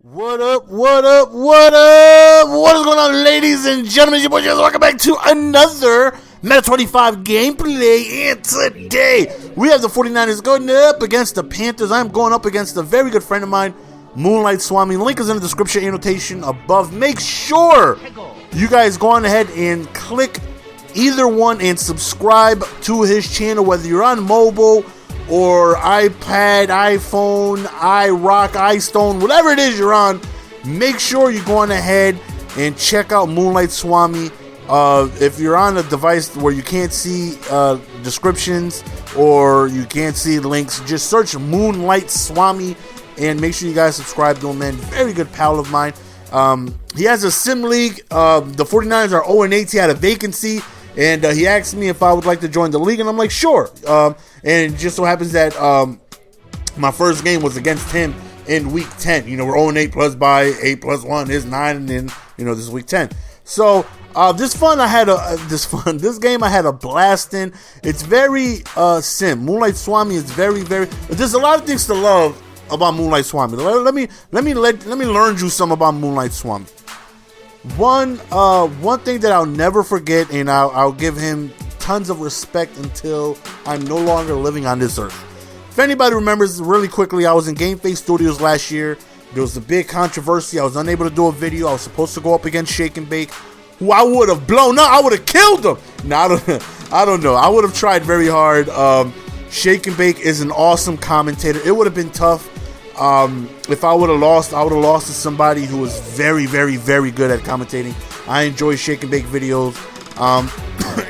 What up, what up, what up? What is going on, ladies and gentlemen? It's your boy, welcome back to another Madden 25 gameplay. And today, we have the 49ers going up against the Panthers. I'm going up against a very good friend of mine, Moonlight Swami. Link is in the description annotation above. Make sure you guys go on ahead and click either one and subscribe to his channel, whether you're on mobile or iPad, iPhone, iRock, iStone, whatever it is you're on. Make sure you go on ahead and check out Moonlight Swami. If you're on a device where you can't see descriptions or you can't see links, just search Moonlight Swami and make sure you guys subscribe to him, man. Very good pal of mine. He has a sim league. The 49ers are 0-8. He had a vacancy, and he asked me if I would like to join the league, and I'm like, sure. And it just so happens that my first game was against him in week 10. You know, we're 0-8 plus by 8 plus 1 is 9, and then, you know, this is week 10. So this game I had a blast in. It's very sim. Moonlight Swami is very, there's a lot of things to love about Moonlight Swami. Let me learn you some about Moonlight Swami. One thing that I'll never forget, and I'll give him tons of respect until I'm no longer living on this earth. If anybody remembers, really quickly, I was in Game Face Studios last year. There was a big controversy. I was unable to do a video. I was supposed to go up against Shake and Bake, who I would have blown up. I would have killed him. No, I don't know. I would have tried very hard. Shake and Bake is an awesome commentator. It would have been tough. If I would have lost, I would have lost to somebody who was very good at commentating. I enjoy Shake and Bake videos,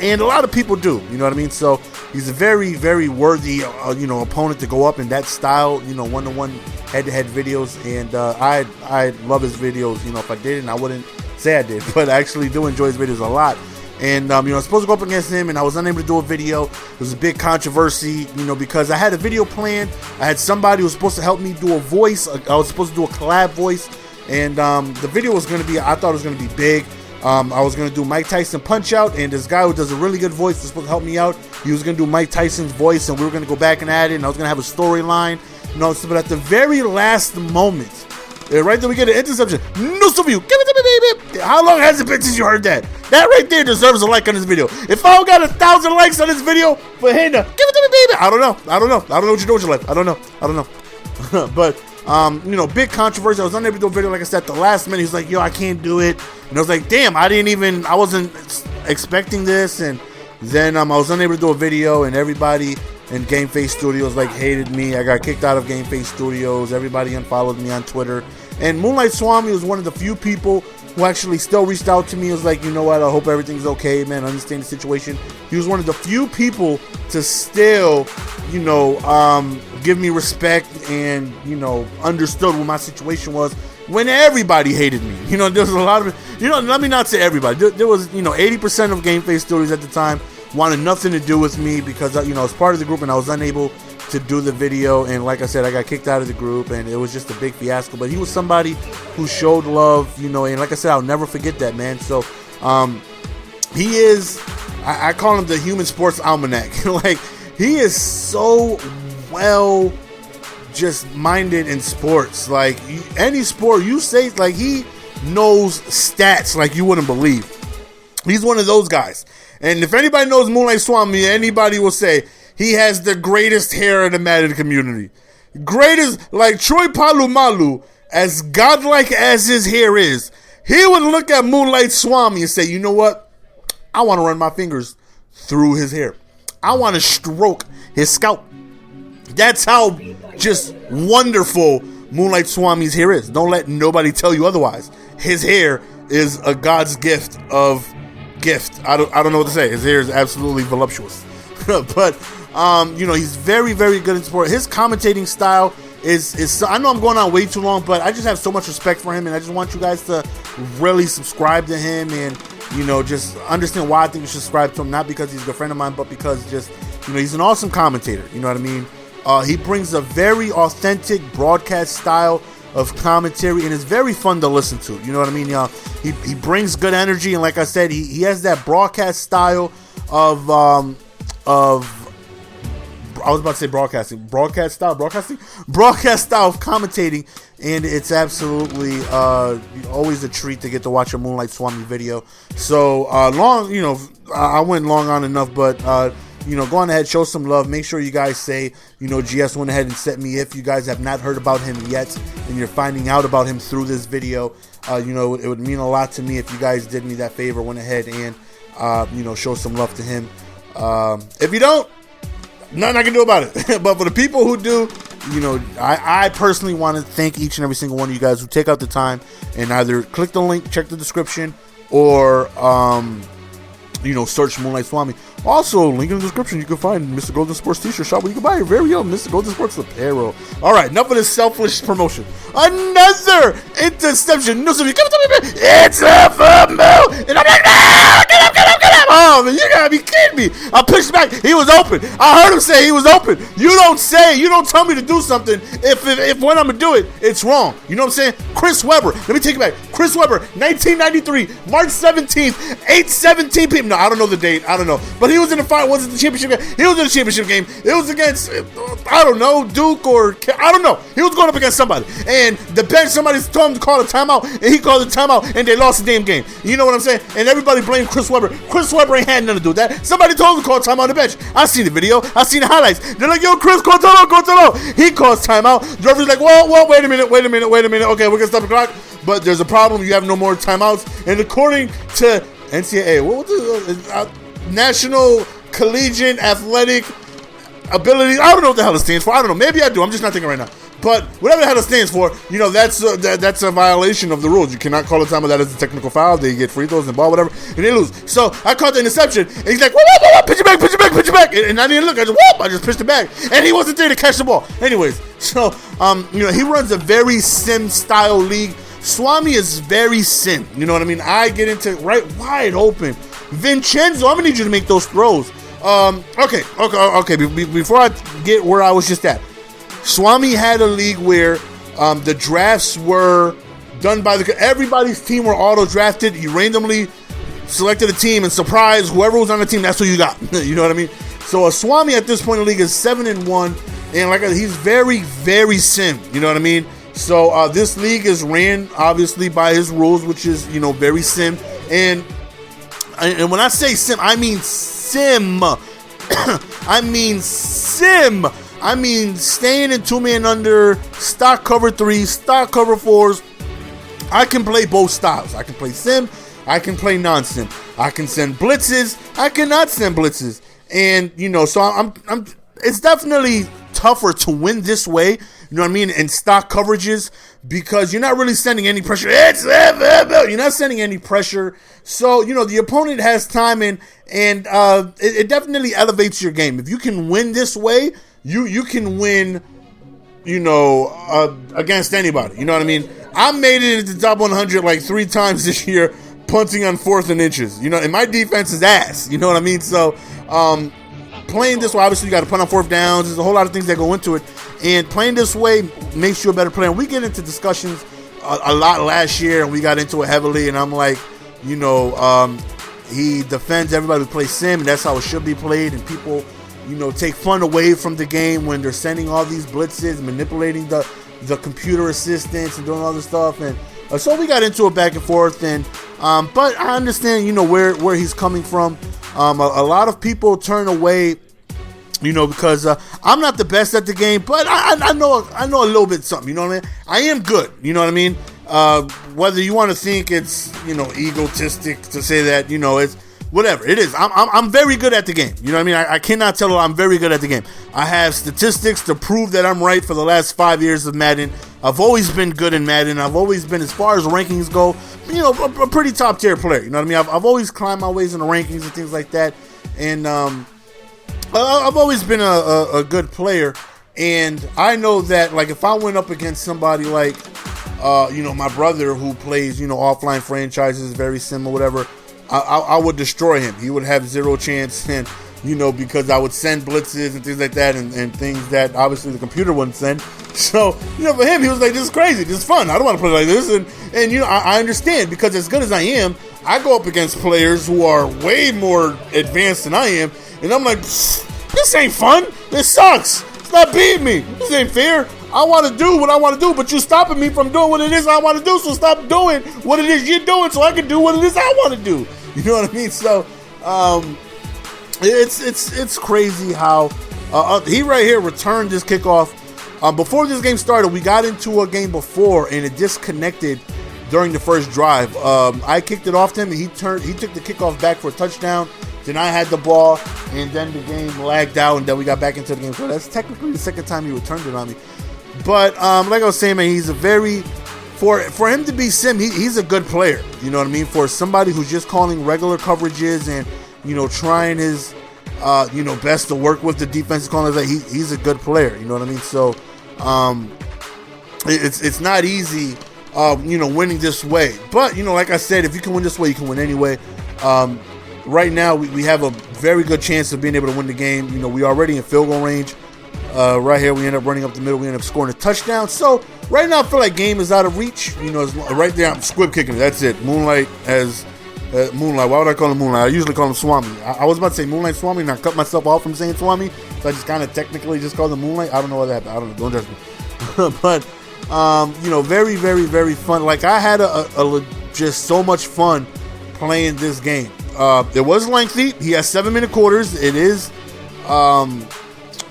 and a lot of people do, you know what I mean? So he's a very worthy, opponent to go up in that style, one-to-one, head-to-head videos, and I love his videos. If I didn't, I wouldn't say I did, but I actually do enjoy his videos a lot. And, I was supposed to go up against him, and I was unable to do a video. It was a big controversy, because I had a video planned. I had somebody who was supposed to help me do a voice. I was supposed to do a collab voice. And the video was going to be, I thought it was going to be big. I was going to do Mike Tyson Punch-Out, and this guy who does a really good voice was supposed to help me out. He was going to do Mike Tyson's voice, and we were going to go back and add it, and I was going to have a storyline. But at the very last moment, right there, we get an interception. No, some of you, give it to me, baby. How long has it been since you heard that? That right there deserves a like on this video. If I got 1,000 likes on this video for him to give it to me, baby, I don't know what you do with your life. I don't know. But big controversy. I was unable to do a video. Like I said, at the last minute, he's like, yo, I can't do it. And I was like, damn, I wasn't expecting this. And then I was unable to do a video, and everybody in Game Face Studios hated me. I got kicked out of Game Face Studios. Everybody unfollowed me on Twitter. And Moonlight Swami was one of the few people who actually still reached out to me. He was like, you know what, I hope everything's okay, man. I understand the situation. He was one of the few people to still, give me respect and, understood what my situation was when everybody hated me. There was a lot of, let me not say everybody. There was, 80% of Game Face Studios at the time wanted nothing to do with me because, I was part of the group and I was unable to do the video, and like I said, I got kicked out of the group, and it was just a big fiasco. But he was somebody who showed love, and like I said, I'll never forget that, man. So he is, I call him the human sports almanac. He is so well just minded in sports. Any sport you say, he knows stats like you wouldn't believe. He's one of those guys. And if anybody knows Moonlight Swami, anybody will say he has the greatest hair in the Madden community. Greatest, like Troy Polamalu, as godlike as his hair is, he would look at Moonlight Swami and say, you know what? I want to run my fingers through his hair. I want to stroke his scalp. That's how just wonderful Moonlight Swami's hair is. Don't let nobody tell you otherwise. His hair is a God's gift of gift. I don't know what to say. His hair is absolutely voluptuous. But he's very good in sport. His commentating style is I know I'm going on way too long, but I just have so much respect for him, and I just want you guys to really subscribe to him and just understand why I think you should subscribe to him. Not because he's a good friend of mine, but because just he's an awesome commentator. You know what I mean? He brings a very authentic broadcast style of commentary, and it's very fun to listen to. You know what I mean? He brings good energy, and like I said, he has that broadcast style of I was about to say broadcasting of commentating, and it's absolutely always a treat to get to watch a Moonlight Swami video. So long, I went long on enough, but go on ahead, show some love. Make sure you guys say, GS went ahead and sent me. If you guys have not heard about him yet and you're finding out about him through this video, it would mean a lot to me if you guys did me that favor, went ahead and show some love to him. If you don't, nothing I can do about it. But for the people who do, I personally want to thank each and every single one of you guys who take out the time and either click the link, check the description, or search Moonlight Swami. Also, link in the description, you can find Mr. Golden Sports t-shirt shop where you can buy your very own Mr. Golden Sports apparel. All right, enough of this selfish promotion. Another interception. No, so you come to me, man. It's a fumble, and I'm like, no, get up. Oh man, you gotta be kidding me! I pushed back. He was open. I heard him say he was open. You don't tell me to do something if when I'm gonna do it, it's wrong. You know what I'm saying? Chris Webber. Let me take it back. Chris Webber, 1993, March 17th, 8:17 p.m. No, I don't know the date. I don't know. But he was in the fight. Was it the championship game? He was in the championship game. It was against, I don't know, Duke or, I don't know. He was going up against somebody. And the bench, somebody told him to call a timeout, and he called a timeout, and they lost the damn game. You know what I'm saying? And everybody blamed Chris Webber. Chris Webber ain't had nothing to do with that. Somebody told him to call timeout on the bench. I seen the video. I seen the highlights. They're like, yo, Chris, call timeout. He calls timeout. The referee's like, whoa, wait a minute. Okay, we're going to stop the clock. But there's a problem. You have no more timeouts. And according to NCAA, what the National Collegiate Athletic Ability, I don't know what the hell it stands for. I don't know. Maybe I do. I'm just not thinking right now. But whatever the hell it stands for, that's a violation of the rules. You cannot call a timeout. That is a technical foul. They get free throws and ball, whatever, and they lose. So I caught the interception, and he's like, whoa, pitch it back. And I didn't look. I just pitched it back, and he wasn't there to catch the ball. Anyways, so he runs a very sim style league. Swami is very sim. You know what I mean? I get into right wide open. Vincenzo, I'm gonna need you to make those throws. Okay. Before I get where I was just at, Swami had a league where the drafts were done by everybody's team were auto drafted. You randomly selected a team and surprise whoever was on the team, that's who you got. You know what I mean? So a Swami at this point in the league is 7-1, and he's very, very sim. You know what I mean? So this league is ran obviously by his rules, which is very sim. And when I say sim, I mean sim. I mean staying in 2-man under, stock cover 3, stock cover 4s. I can play both styles. I can play sim. I can play non-sim. I can send blitzes. I cannot send blitzes. And so I'm. It's definitely tougher to win this way. You know what I mean? In stock coverages, because you're not really sending any pressure. You're not sending any pressure. So, the opponent has time, and it definitely elevates your game. If you can win this way, you can win, against anybody. You know what I mean? I made it into the top 100 like 3 times this year, punting on 4th and inches. And my defense is ass. You know what I mean? So, playing this way, obviously you got to punt on 4th downs. There's a whole lot of things that go into it. And playing this way makes you a better player. And we get into discussions a lot last year, and we got into it heavily. And I'm like, he defends everybody who plays sim, and that's how it should be played. And people, take fun away from the game when they're sending all these blitzes, manipulating the computer assistants and doing all this stuff. And so we got into it back and forth. And but I understand, where he's coming from. A lot of people turn away, because I'm not the best at the game, but I know a little bit something. You know what I mean? I am good. You know what I mean? Whether you want to think it's egotistic to say that, it's whatever it is. I'm very good at the game. You know what I mean? I cannot tell I'm very good at the game. I have statistics to prove that I'm right for the last 5 years of Madden. I've always been good in Madden. I've always been, as far as rankings go, a pretty top tier player. You know what I mean? I've always climbed my ways in the rankings and things like that. And I've always been a good player. And I know that, if I went up against somebody like, my brother who plays, offline franchises, very similar, whatever, I would destroy him. He would have zero chance, and because I would send blitzes and things like that, and things that obviously the computer wouldn't send. So, for him, he was like, this is crazy, this is fun, I don't want to play like this. And I understand, because as good as I am, I go up against players who are way more advanced than I am, and I'm like, this ain't fun. This sucks. Stop beating me. This ain't fair. I want to do what I want to do, but you're stopping me from doing what it is I want to do. So stop doing what it is you're doing so I can do what it is I want to do. You know what I mean? So it's crazy how he right here returned this kickoff. Before this game started, we got into a game before, and it disconnected during the first drive. I kicked it off to him, and he took the kickoff back for a touchdown. Then I had the ball, and then the game lagged out, and then we got back into the game. So that's technically the second time he returned it on me. But like I was saying, man, he's a very for him to be Sim, he's a good player. You know what I mean? For somebody who's just calling regular coverages and trying his best to work with the defensive callers, like he's a good player. You know what I mean? So it's not easy, winning this way. But like I said, if you can win this way, you can win anyway. Right now, we have a very good chance of being able to win the game. We already in field goal range. Right here, we end up running up the middle. We end up scoring a touchdown. So right now, I feel like game is out of reach. It's right there. I'm squib kicking it. That's it. Moonlight as Moonlight. Why would I call him Moonlight? I usually call him Swami. I was about to say Moonlight Swami, and I cut myself off from saying Swami. So I just kind of technically just called him Moonlight. I don't know what that happened. I don't know. Don't judge me. But very, very, very fun. Like I had just so much fun playing this game. It was lengthy. He has 7-minute quarters. It is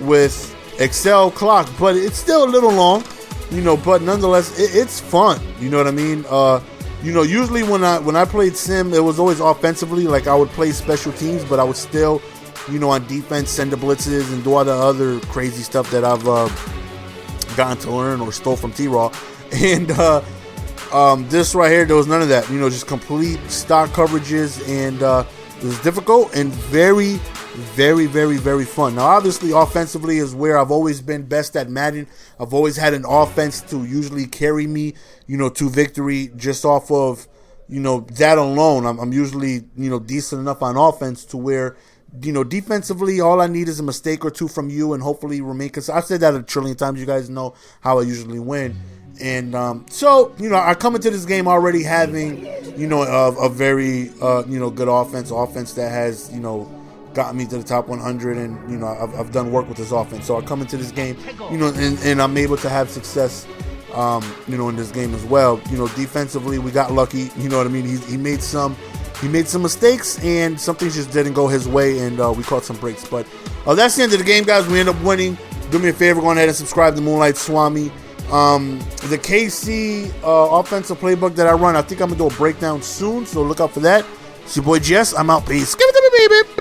with Excel clock, but it's still a little long, but nonetheless, it's fun. You know what I mean? Usually when I played Sim, it was always offensively. Like I would play special teams, but I would still, on defense, send the blitzes and do all the other crazy stuff that I've gotten to learn or stole from T-Raw. And this right here, there was none of that. Just complete stock coverages, and it was difficult and very, very, very, very fun. Now, obviously, offensively is where I've always been best at Madden. I've always had an offense to usually carry me, to victory just off of, that alone. I'm usually, decent enough on offense to where, defensively, all I need is a mistake or two from you and hopefully remain. Because I've said that a trillion times. You guys know how I usually win. And so, I come into this game already having, a very, good offense that has, got me to the top 100, and I've done work with this offense. So I come into this game, and I'm able to have success, in this game as well. Defensively, we got lucky. You know what I mean? He made some mistakes, and some things just didn't go his way, and we caught some breaks. But that's the end of the game, guys. We end up winning. Do me a favor, go ahead and subscribe to Moonlight Swami. The KC offensive playbook that I run, I think I'm gonna do a breakdown soon, so look out for that. It's your boy GS. I'm out. Peace. Give it to me, baby.